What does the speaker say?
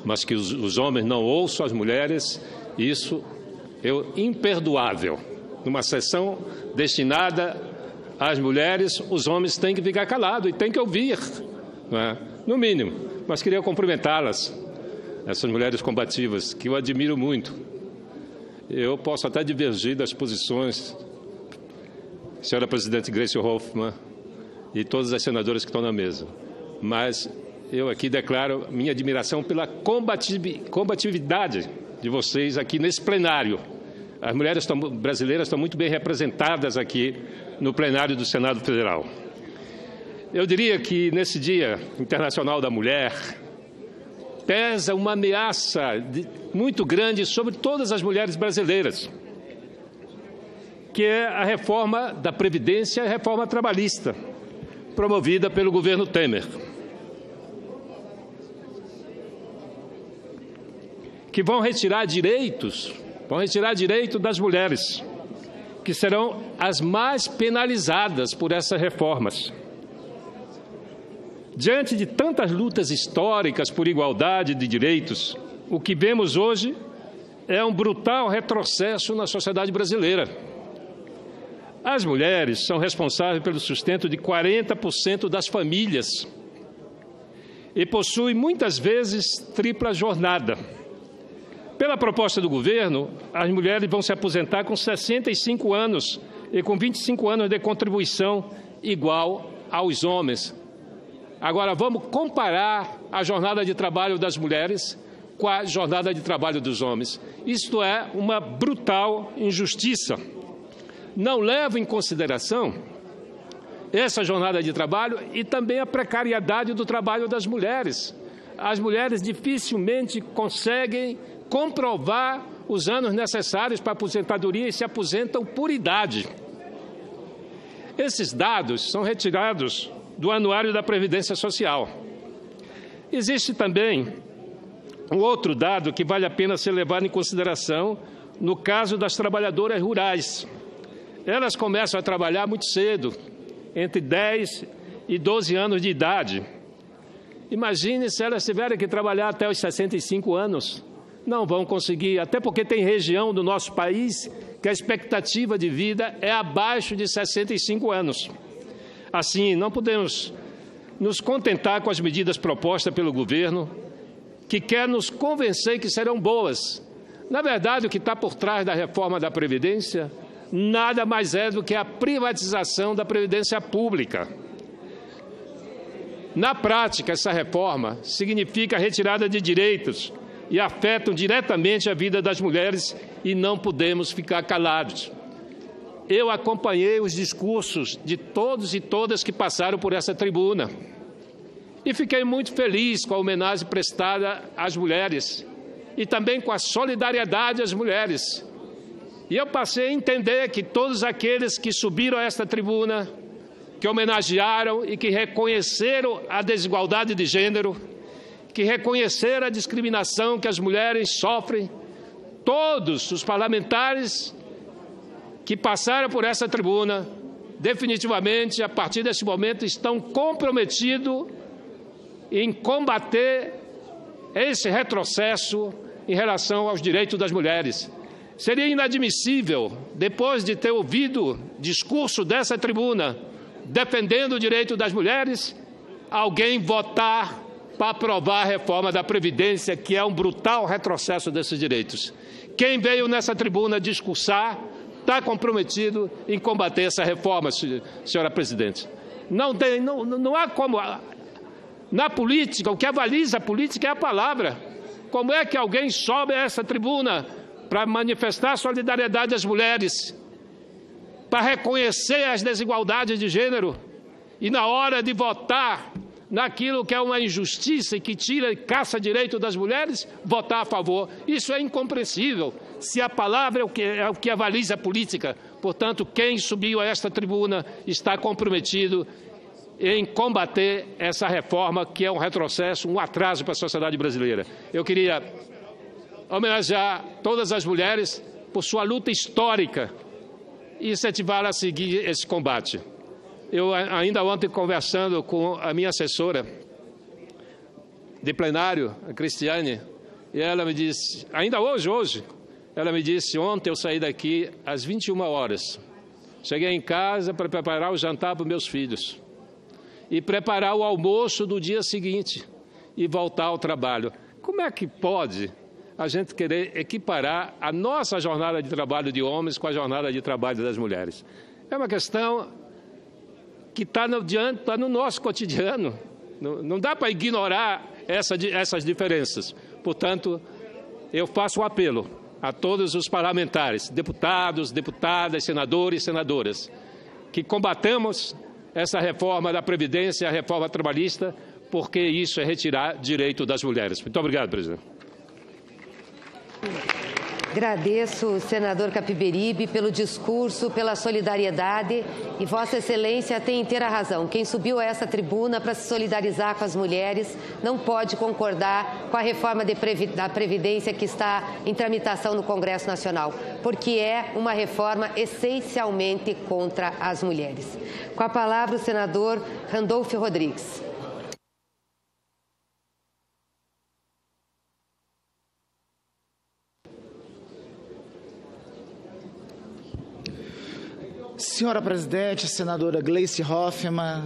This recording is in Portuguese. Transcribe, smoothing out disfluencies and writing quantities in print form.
mas que os homens não ouçam as mulheres, isso é imperdoável. Numa sessão destinada às mulheres, os homens têm que ficar calados e têm que ouvir, não é? No mínimo. Mas queria cumprimentá-las, essas mulheres combativas, que eu admiro muito. Eu posso até divergir das posições, senhora presidente Gleisi Hoffmann e todas as senadoras que estão na mesa, mas eu aqui declaro minha admiração pela combatividade de vocês aqui nesse plenário. As mulheres brasileiras estão muito bem representadas aqui no plenário do Senado Federal. Eu diria que nesse Dia Internacional da Mulher pesa uma ameaça muito grande sobre todas as mulheres brasileiras, que é a reforma da Previdência e a reforma trabalhista, promovida pelo governo Temer, que vão retirar direitos das mulheres, que serão as mais penalizadas por essas reformas. Diante de tantas lutas históricas por igualdade de direitos, o que vemos hoje é um brutal retrocesso na sociedade brasileira. As mulheres são responsáveis pelo sustento de 40% das famílias e possuem, muitas vezes, tripla jornada. Pela proposta do governo, as mulheres vão se aposentar com 65 anos e com 25 anos de contribuição igual aos homens. Agora, vamos comparar a jornada de trabalho das mulheres com a jornada de trabalho dos homens. Isto é uma brutal injustiça. Não leva em consideração essa jornada de trabalho e também a precariedade do trabalho das mulheres. As mulheres dificilmente conseguem comprovar os anos necessários para a aposentadoria e se aposentam por idade. Esses dados são retirados do Anuário da Previdência Social. Existe também um outro dado que vale a pena ser levado em consideração no caso das trabalhadoras rurais. Elas começam a trabalhar muito cedo, entre 10 e 12 anos de idade. Imagine se elas tiverem que trabalhar até os 65 anos. Não vão conseguir, até porque tem região do nosso país que a expectativa de vida é abaixo de 65 anos. Assim, não podemos nos contentar com as medidas propostas pelo governo, que quer nos convencer que serão boas. Na verdade, o que está por trás da reforma da Previdência nada mais é do que a privatização da Previdência Pública. Na prática, essa reforma significa a retirada de direitos e afetam diretamente a vida das mulheres e não podemos ficar calados. Eu acompanhei os discursos de todos e todas que passaram por essa tribuna e fiquei muito feliz com a homenagem prestada às mulheres e também com a solidariedade às mulheres. E eu passei a entender que todos aqueles que subiram a esta tribuna, que homenagearam e que reconheceram a desigualdade de gênero, que reconheceram a discriminação que as mulheres sofrem, todos os parlamentares que passaram por essa tribuna, definitivamente, a partir desse momento, estão comprometidos em combater esse retrocesso em relação aos direitos das mulheres. Seria inadmissível, depois de ter ouvido discurso dessa tribuna, defendendo o direito das mulheres, alguém votar para aprovar a reforma da Previdência, que é um brutal retrocesso desses direitos. Quem veio nessa tribuna discursar está comprometido em combater essa reforma, senhora presidente. Não há como... Na política, o que avaliza a política é a palavra. Como é que alguém sobe a essa tribuna para manifestar solidariedade às mulheres, para reconhecer as desigualdades de gênero e, na hora de votar naquilo que é uma injustiça e que tira e caça direito das mulheres, votar a favor? Isso é incompreensível, se a palavra é o que avaliza a política. Portanto, quem subiu a esta tribuna está comprometido em combater essa reforma, que é um retrocesso, um atraso para a sociedade brasileira. Eu queria homenagear todas as mulheres por sua luta histórica e incentivá-las a seguir esse combate. Eu ainda ontem, conversando com a minha assessora de plenário, a Cristiane, E ela me disse, ainda hoje, ela me disse, ontem eu saí daqui às 21 horas. Cheguei em casa para preparar o jantar para os meus filhos e preparar o almoço do dia seguinte e voltar ao trabalho. Como é que pode a gente querer equiparar a nossa jornada de trabalho de homens com a jornada de trabalho das mulheres? É uma questão que está no nosso cotidiano. Não dá para ignorar essas diferenças. Portanto, eu faço um apelo a todos os parlamentares, deputados, deputadas, senadores e senadoras, que combatamos essa reforma da Previdência, a reforma trabalhista, porque isso é retirar direito das mulheres. Muito obrigado, presidente. Agradeço, senador Capiberibe, pelo discurso, pela solidariedade, e Vossa Excelência tem inteira razão. Quem subiu a essa tribuna para se solidarizar com as mulheres não pode concordar com a reforma da Previdência que está em tramitação no Congresso Nacional, porque é uma reforma essencialmente contra as mulheres. Com a palavra, o senador Randolfo Rodrigues. Senhora presidente, senadora Gleice Hoffmann,